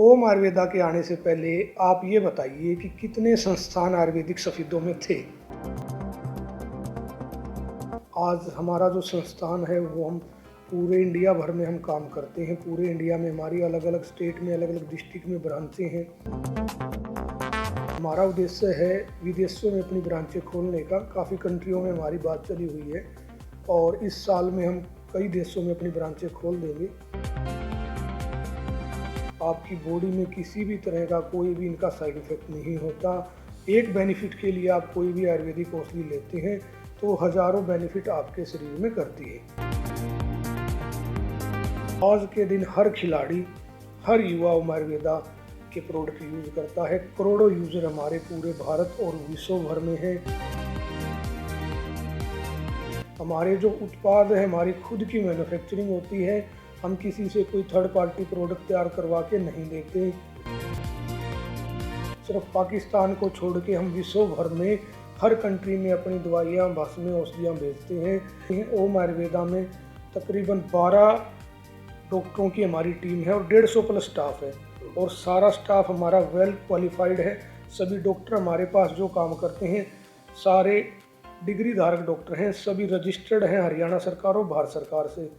ओम आयुर्वेदा के आने से पहले आप ये बताइए कि कितने संस्थान आयुर्वेदिक सफीदों में थे। आज हमारा जो संस्थान है वो हम पूरे इंडिया भर में हम काम करते हैं। पूरे इंडिया में हमारी अलग अलग स्टेट में अलग अलग डिस्ट्रिक्ट में ब्रांचें हैं। हमारा उद्देश्य है विदेशों में अपनी ब्रांचें खोलने का। काफ़ी कंट्रियों में हमारी बात चली हुई है और इस साल में हम कई देशों में अपनी ब्रांचें खोल देंगे। आपकी बॉडी में किसी भी तरह का कोई भी इनका साइड इफ़ेक्ट नहीं होता। एक बेनिफिट के लिए आप कोई भी आयुर्वेदिक औषधि लेते हैं तो हज़ारों बेनिफिट आपके शरीर में करती है। आज के दिन हर खिलाड़ी, हर युवा ओम आयुर्वेदा के प्रोडक्ट यूज़ करता है। करोड़ों यूज़र हमारे पूरे भारत और विश्व भर में हैं। हमारे जो उत्पाद है हमारी खुद की मैन्युफैक्चरिंग होती है। हम किसी से कोई थर्ड पार्टी प्रोडक्ट तैयार करवा के नहीं देते। सिर्फ पाकिस्तान को छोड़ के हम विश्व भर में हर कंट्री में अपनी दवाइयाँ, भस्में, औषधियाँ बेचते हैं। ओम आयुर्वेदा में तकरीबन 12 डॉक्टरों की हमारी टीम है और 150 प्लस स्टाफ है और सारा स्टाफ हमारा वेल क्वालिफाइड है। सभी डॉक्टर हमारे पास जो काम करते हैं सारे डिग्री धारक डॉक्टर हैं, सभी रजिस्टर्ड हैं हरियाणा सरकार और भारत सरकार से।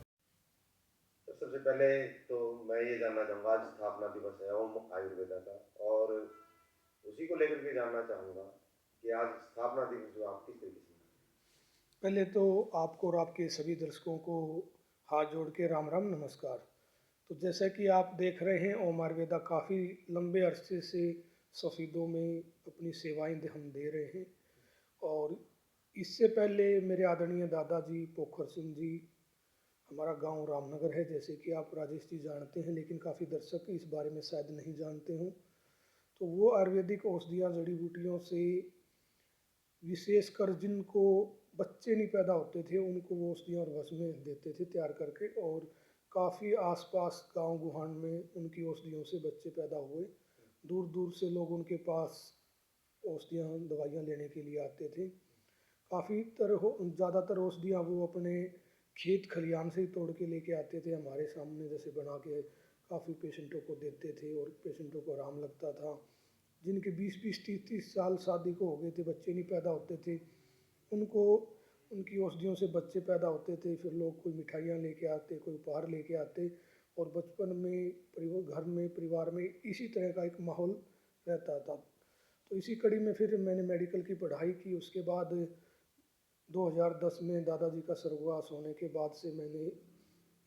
तो सबसे पहले तो मैं ये जानना चाहूँगा, आज स्थापना दिवस है ओम आयुर्वेदा का, और उसी को लेकर के जानना चाहूँगा कि आज स्थापना दिवस जो आप किस तरीके से पहले तो आपको और आपके सभी दर्शकों को हाथ जोड़ के राम राम नमस्कार। तो जैसा कि आप देख रहे हैं ओम आयुर्वेदा काफ़ी लंबे अरसे से सफ़ीदों में अपनी सेवाएं हम दे रहे हैं और इससे पहले मेरे आदरणीय दादाजी पोखर सिंह जी, हमारा गांव रामनगर है जैसे कि आप राजेश जी जानते हैं, लेकिन काफ़ी दर्शक इस बारे में शायद नहीं जानते हों। तो वो आयुर्वेदिक औषधियाँ जड़ी बूटियों से विशेषकर जिनको बच्चे नहीं पैदा होते थे उनको वो औषधियाँ और भस्में देते थे तैयार करके और काफ़ी आसपास गांव गुहान में उनकी औषधियों से बच्चे पैदा हुए। दूर दूर से लोग उनके पास औषधियाँ दवाइयाँ लेने के लिए आते थे। काफ़ी ज़्यादातर औषधियाँ वो अपने खेत खलियान से ही तोड़ के लेके आते थे, हमारे सामने जैसे बना के काफ़ी पेशेंटों को देते थे और पेशेंटों को आराम लगता था। जिनके 20-20, 30-30 साल शादी को हो गए थे, बच्चे नहीं पैदा होते थे, उनको उनकी औषधियों से बच्चे पैदा होते थे। फिर लोग कोई मिठाइयाँ लेके आते, कोई उपहार लेके आते और बचपन में घर में परिवार में इसी तरह का एक माहौल रहता था। तो इसी कड़ी में फिर मैंने मेडिकल की पढ़ाई की। उसके बाद 2010 में दादाजी का स्वर्गवास होने के बाद से मैंने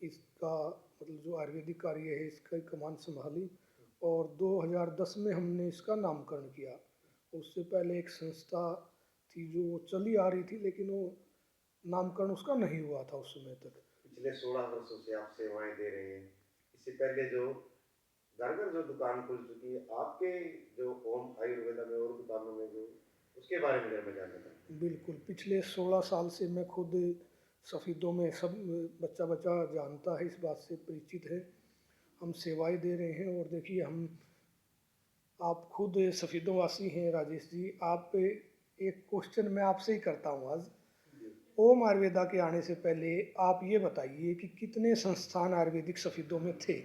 इसका मतलब जो आयुर्वेदिक कार्य है इसका कमान संभाली और 2010 में हमने इसका नामकरण किया। उससे पहले एक संस्था थी जो चली आ रही थी लेकिन वो नामकरण उसका नहीं हुआ था उस समय तक। पिछले 16 वर्षों से आप सेवाएं दे रहे हैं। इससे पहले जो घर घर जो दुकान खुल चुकी है आपके, जो ओम आयुर्वेदा में और दुकानों में जो, उसके बारे में मैं जानना चाहता बिल्कुल, पिछले 16 साल से मैं खुद सफ़ीदों में सब बच्चा बच्चा जानता है, इस बात से परिचित है। हम सेवाएं दे रहे हैं और देखिए हम आप खुद सफ़ीदों वासी हैं राजेश जी। आप एक क्वेश्चन मैं आपसे ही करता हूँ आज। हूँ। ओम आयुर्वेदा के आने से पहले आप ये बताइए कि कितने संस्थान आयुर्वेदिक सफ़ीदों में थे।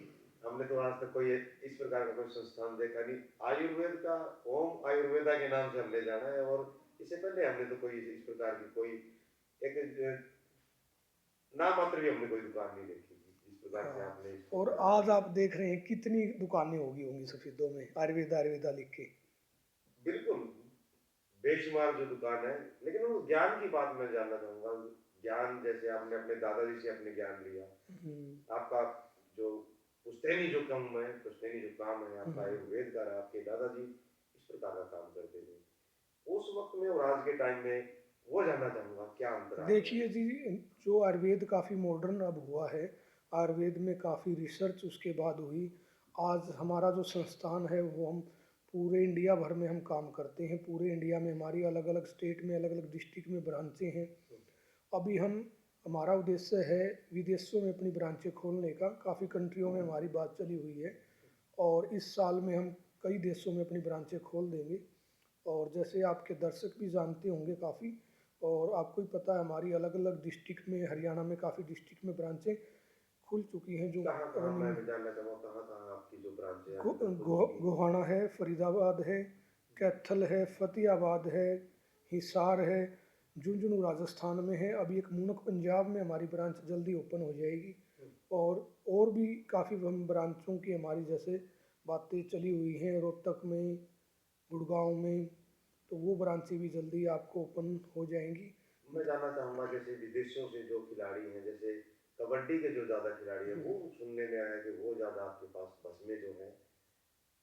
हमने तो आज तक कोई इस प्रकार का कोई संस्थान देखा नहीं। आयुर्वेद का ओम आयुर्वेदा के नाम से हमने जाना है, और इससे पहले हमने तो कोई इस प्रकार की कोई एक नाम मात्र भी हमने कोई दुकान नहीं देखी जिस प्रकार से हाँ, आपने इसको और बयान आज किया। आप देख रहे हैं कितनी दुकानें होगी होंगी सफ़ीदों में आयुर्वेदा आयुर्वेदा लिख के। बिल्कुल बेशुमार जो दुकान है, लेकिन उस ज्ञान की बात मैं जानना चाहूंगा। ज्ञान जैसे आपने अपने दादाजी से अपने ज्ञान लिया, हम्म, आपका जो पुश्तैनी जो काम है, पुश्तैनी जो काम है आपका हम्म। आयुर्वेद का है, आपके दादाजी इस प्रकार का काम करते थे उस वक्त में और आज के टाइम में, वो जानना चाहूंगा क्या अंतर आ गया देखिए है। जी, जो आयुर्वेद काफ़ी मॉडर्न अब हुआ है, आयुर्वेद में काफ़ी रिसर्च उसके बाद हुई। आज हमारा जो संस्थान है वो हम पूरे इंडिया भर में हम काम करते हैं। पूरे इंडिया में हमारी अलग अलग स्टेट में अलग अलग डिस्ट्रिक्ट में ब्रांचें हैं। अभी हम हमारा उद्देश्य है विदेशों में अपनी ब्रांचें खोलने का। काफ़ी कंट्रियों में हमारी बात चली हुई है और इस साल में हम कई देशों में अपनी ब्रांचें खोल देंगे। और जैसे आपके दर्शक भी जानते होंगे काफ़ी, और आपको ही पता है हमारी अलग अलग डिस्ट्रिक्ट में हरियाणा में काफ़ी डिस्ट्रिक्ट में ब्रांचें खुल चुकी हैं जो कहाँ कहाँ मैं रनिंग। भी जानना चाहूँगा, कहाँ कहाँ आपकी जो ब्रांच है अभी तक खुल चुकी है? गोहाना है, फरीदाबाद है, कैथल है, फतेहाबाद है, हिसार है, झुंझुनू राजस्थान में है, अभी एक मूनक पंजाब में हमारी ब्रांच जल्दी ओपन हो जाएगी। और भी काफ़ी हम ब्रांचों की हमारी जैसे बातें चली हुई हैं रोहतक में, गुड़गांव में, तो वो ब्रांचें भी जल्दी आपको ओपन हो जाएंगी। मैं जानना चाहूँगा जैसे विदेशों से जो खिलाड़ी हैं, जैसे कबड्डी के जो ज़्यादा खिलाड़ी हैं, वो सुनने में आया कि वो ज़्यादा आपके पास बस में जो है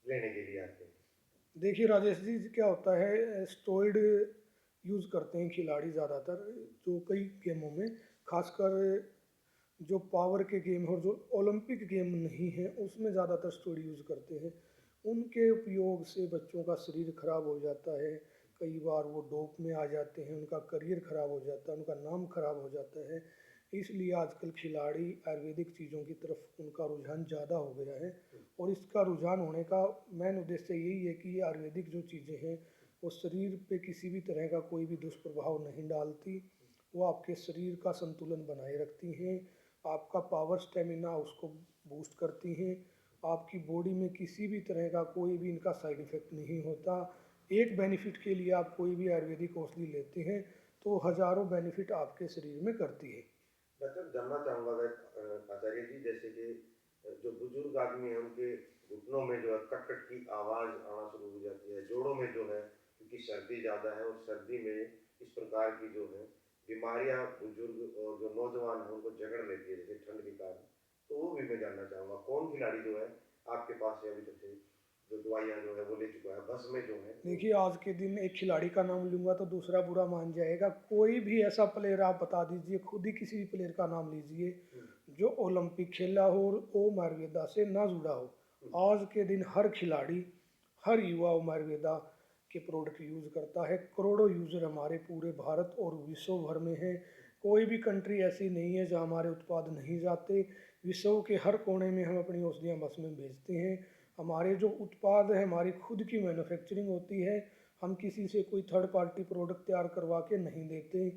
लेने के लिए आते हैं। देखिए राजेश जी, क्या होता है, स्टेरॉइड यूज़ करते हैं खिलाड़ी ज़्यादातर, जो कई गेमों में, खासकर जो पावर के गेम और जो ओलंपिक गेम नहीं है उसमें ज़्यादातर स्टेरॉइड यूज़ करते हैं। उनके उपयोग से बच्चों का शरीर खराब हो जाता है, कई बार वो डोप में आ जाते हैं, उनका करियर खराब हो जाता है, उनका नाम खराब हो जाता है। इसलिए आजकल खिलाड़ी आयुर्वेदिक चीज़ों की तरफ उनका रुझान ज़्यादा हो गया है। और इसका रुझान होने का मेन उद्देश्य यही है कि ये आयुर्वेदिक जो चीज़ें हैं वो शरीर पे किसी भी तरह का कोई भी दुष्प्रभाव नहीं डालती, वो आपके शरीर का संतुलन बनाए रखती हैं, आपका पावर स्टेमिना उसको बूस्ट करती हैं, आपकी बॉडी में किसी भी तरह का कोई भी इनका साइड इफ़ेक्ट नहीं होता। एक बेनिफिट के लिए आप कोई भी आयुर्वेदिक औषधि लेते हैं तो हज़ारों बेनिफिट आपके शरीर में करती है। डॉक्टर, जानना चाहूँगा आचार्य जी, जैसे कि जो बुजुर्ग आदमी हैं उनके घुटनों में जो है कट कट की आवाज़ आना शुरू हो जाती है, जोड़ों में जो है, क्योंकि सर्दी ज़्यादा है और सर्दी में इस प्रकार की जो है बीमारियां बुजुर्ग और जो नौजवान हैं उनको जकड़ लेती है, जैसे ठंड के कारण। तो वो भी मैं जानना चाहूँगा, कौन खिलाड़ी जो है आपके पास है अभी तक से जो दवाइयाँ जो है वो ले चुका है, बस में जो है वो? देखिए आज के दिन एक खिलाड़ी का नाम लूंगा तो दूसरा बुरा मान जाएगा। कोई भी ऐसा प्लेयर आप बता दीजिए, खुद ही किसी भी प्लेयर का नाम लीजिए जो ओलंपिक खेला हो और ओम आयुर्वेदा से ना जुड़ा हो। आज के दिन हर खिलाड़ी, हर युवा ओम आयुर्वेदा के प्रोडक्ट यूज़ करता है। करोड़ों यूज़र हमारे पूरे भारत और विश्व भर में हैं। कोई भी कंट्री ऐसी नहीं है जहाँ हमारे उत्पाद नहीं जाते। विश्व के हर कोने में हम अपनी औषधियाँ बस में बेचते हैं। हमारे जो उत्पाद है हमारी खुद की मैन्युफैक्चरिंग होती है, हम किसी से कोई थर्ड पार्टी प्रोडक्ट तैयार करवा के नहीं देते।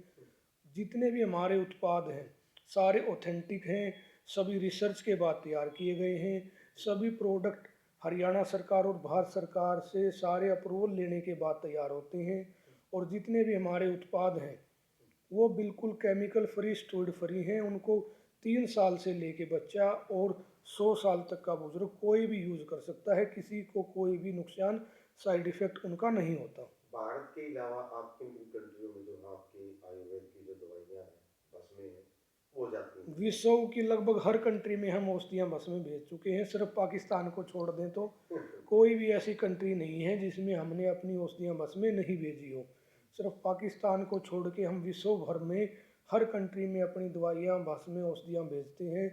जितने भी हमारे उत्पाद हैं सारे ऑथेंटिक हैं, सभी रिसर्च के बाद तैयार किए गए हैं। सभी प्रोडक्ट हरियाणा सरकार और भारत सरकार से सारे अप्रूवल लेने के बाद तैयार होते हैं। और जितने भी हमारे उत्पाद हैं वो बिल्कुल केमिकल फ्री, स्टोर्ड फ्री हैं। उनको 3 साल से लेके बच्चा और 100 साल तक का बुजुर्ग कोई भी यूज़ कर सकता है, किसी को कोई भी नुकसान, साइड इफ़ेक्ट उनका नहीं होता। भारत के अलावा आप किन किन कंट्रियों में जो है आपकी आयुर्वेद की जो दवाइयाँ हैं बस में है वो जाती हैं? विश्व की लगभग हर कंट्री में हम औषधियाँ बस में भेज चुके हैं। सिर्फ पाकिस्तान को छोड़ दें तो कोई भी ऐसी कंट्री नहीं है जिसमें हमने अपनी औषधियाँ बस में नहीं भेजी हो। सिर्फ पाकिस्तान को छोड़ के हम विश्व भर में हर कंट्री में अपनी दवाइयाँ बस में औषधियाँ भेजते हैं।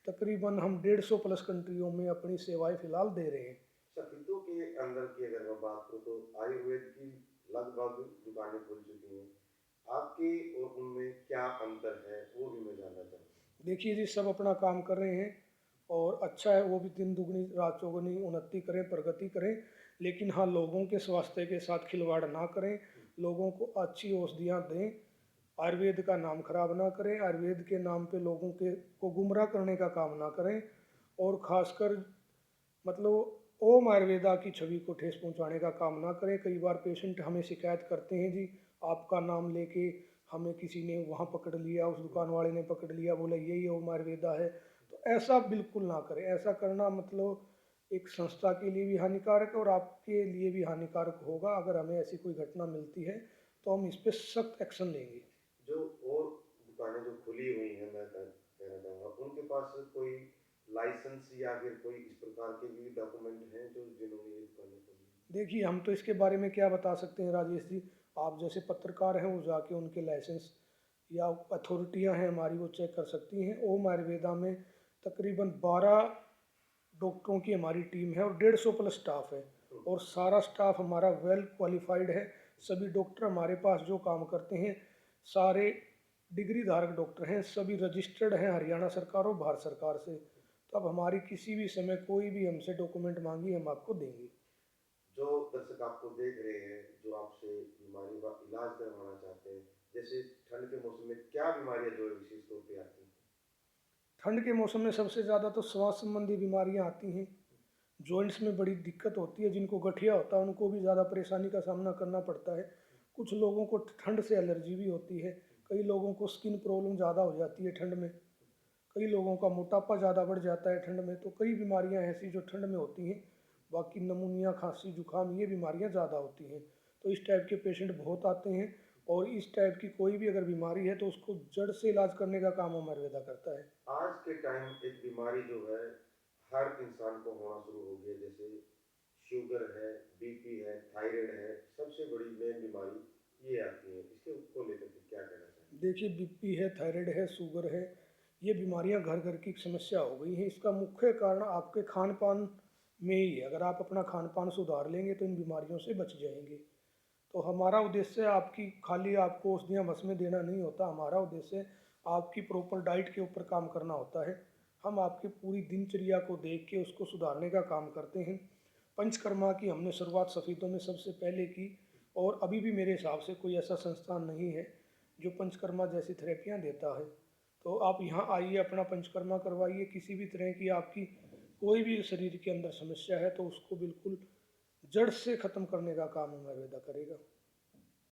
तकरीबन हम 150 प्लस कंट्रियों में अपनी सेवाएं फ़िलहाल दे रहे हैं। शहीदों के अंदर की अगर मैं बात करूँ तो आयुर्वेद की लगभग दुकानें खुल चुकी हैं। आपकी और उनमें क्या अंतर है वो भी मैं जानना चाहूँगा। देखिए जी, सब अपना काम कर रहे हैं और अच्छा है, वो भी दिन दुगनी रात चौगुनी उन्नति करें, प्रगति करें। लेकिन हाँ, लोगों के स्वास्थ्य के साथ खिलवाड़ ना करें, लोगों को अच्छी औषधियाँ दें, आयुर्वेद का नाम खराब ना करें, आयुर्वेद के नाम पे लोगों के को गुमराह करने का काम ना करें। और ख़ासकर मतलब ओम आयुर्वेदा की छवि को ठेस पहुंचाने का काम ना करें। कई बार पेशेंट हमें शिकायत करते हैं जी, आपका नाम लेके हमें किसी ने वहाँ पकड़ लिया, उस दुकान वाले ने पकड़ लिया, बोला यही ओम आयुर्वेदा है। तो ऐसा बिल्कुल ना करें। ऐसा करना मतलब एक संस्था के लिए भी हानिकारक है और आपके लिए भी हानिकारक होगा। अगर हमें ऐसी कोई घटना मिलती है तो हम इस पर सख्त एक्शन लेंगे। जो और दुकानें जो खुली हुई हैं, मैं कहना चाहूँगा उनके पास कोई लाइसेंस या फिर कोई इस प्रकार के भी डॉक्यूमेंट हैं जो जिन्होंने ये दुकानें खोली हैं? देखिए, हम तो इसके बारे में क्या बता सकते हैं राजेश जी। आप जैसे पत्रकार हैं वो जाके उनके लाइसेंस या अथॉरिटियां हैं हमारी वो चेक कर सकती हैं। ओम आयुर्वेदा में तकरीबन 12 डॉक्टरों की हमारी टीम है और 150 प्लस स्टाफ है। और सारा स्टाफ हमारा वेल क्वालिफाइड है। सभी डॉक्टर हमारे पास जो काम करते हैं सारे डिग्री धारक डॉक्टर हैं, सभी रजिस्टर्ड हैं हरियाणा सरकार और भारत सरकार से। तो अब हमारी किसी भी समय कोई भी हमसे डॉक्यूमेंट मांगी हम आपको देंगे। जो दर्शक आपको देख रहे हैं, जो आपसे बीमारी का इलाज करवाना चाहते हैं, जैसे ठंड के मौसम में क्या बीमारियां जो है विशेष तौर पे आती हैं? ठंड के मौसम में सबसे ज़्यादा तो श्वास संबंधी बीमारियां आती हैं, जॉइंट्स में बड़ी दिक्कत होती है, जिनको गठिया होता है उनको भी ज़्यादा परेशानी का सामना करना पड़ता है। कुछ लोगों को ठंड से एलर्जी भी होती है, कई लोगों को स्किन प्रॉब्लम ज़्यादा हो जाती है ठंड में, कई लोगों का मोटापा ज़्यादा बढ़ जाता है ठंड में। तो कई बीमारियां ऐसी जो ठंड में होती हैं। बाकी नमूनिया, खांसी, जुकाम ये बीमारियां ज़्यादा होती हैं। तो इस टाइप के पेशेंट बहुत आते हैं और इस टाइप की कोई भी अगर बीमारी है तो उसको जड़ से इलाज करने का काम आयुर्वेदा करता है। आज के टाइम एक बीमारी जो है हर इंसान को होना शुरू हो गई है, जैसे शुगर है, बीपी है, थायराइड है, सबसे बड़ी मेन बीमारी ये आती है। इसके को लेकर के क्या कहना चाहिए? देखिए, बीपी है, थायराइड है, शुगर है, ये बीमारियां घर घर की समस्या हो गई हैं। इसका मुख्य कारण आपके खान पान में ही है। अगर आप अपना खान पान सुधार लेंगे तो इन बीमारियों से बच जाएंगे। तो हमारा उद्देश्य आपकी खाली आपको औषधियाँ बस में देना नहीं होता, हमारा उद्देश्य आपकी प्रॉपर डाइट के ऊपर काम करना होता है। हम आपकी पूरी दिनचर्या को देख के उसको सुधारने का काम करते हैं। पंचकर्मा की हमने शुरुआत सफ़ीदों में सबसे पहले की, और अभी भी मेरे हिसाब से कोई ऐसा संस्थान नहीं है जो पंचकर्मा जैसी थेरेपियाँ देता है। तो आप यहाँ आइए, अपना पंचकर्मा करवाइए। किसी भी तरह की आपकी कोई भी शरीर के अंदर समस्या है तो उसको बिल्कुल जड़ से ख़त्म करने का काम आयुर्वेदा करेगा।